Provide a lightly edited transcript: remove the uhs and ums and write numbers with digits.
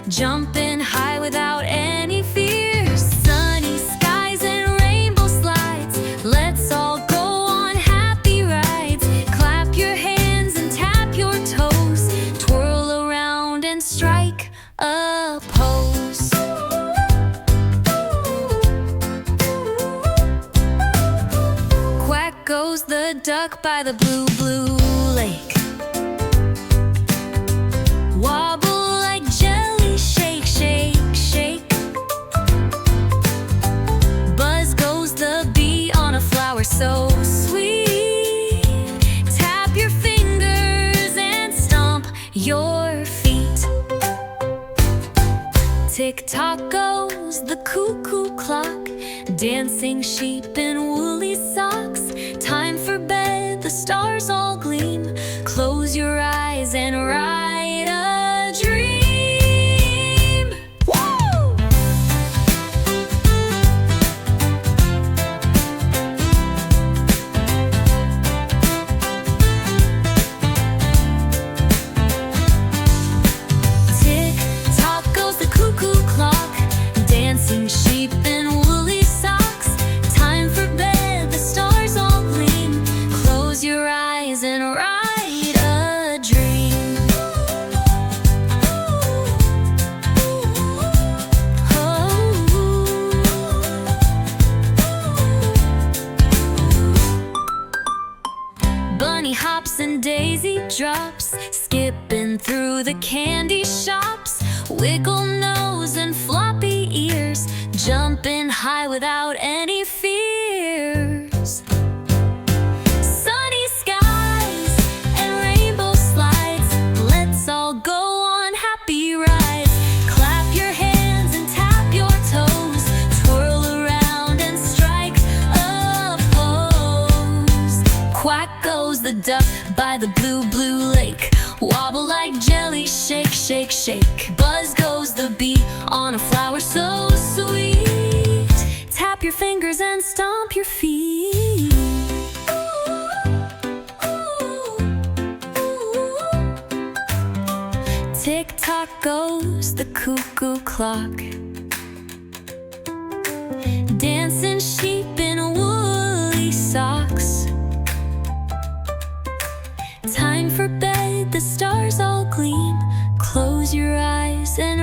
jumping high without any fear. Sunny skies and rainbow slides, let's all go on happy rides. Clap your hands and tap your toes, twirl around and strike a pose. Quack goes the duck by the blue, blue lake. Wobble like jelly, shake, shake, shake. Buzz goes the bee on a flower so sweet. Tap your fingers and stomp your feet. Tick-tock goes the cuckoo clock, dancing sheep in woolly socks. Time for bed, the stars all gleam. Close your eyes and write a dream. Woo! Tick-tock goes the cuckoo clock, dancing sheep in woolly socks. Time for bed, the stars all gleam. Close your eyes and write a dream. Bunny hops and daisy drops, skipping through the candy shops. Wiggle nose and floppy ears, jumping high without any fears. Sunny skies and rainbow slides, let's all go on happy rides. Clap your hands and tap your toes, twirl around and strike a pose. Quack goes the duck by the blue, blue lake. Wobble like jelly, shake, shake, shake. Buzz goes the bee on a flower so sweet. Tap your fingers and stomp your feet. Tick-tock goes the cuckoo clock, dancing sheep in woolly socks. Time for bed, the stars all gleam. Close your eyes and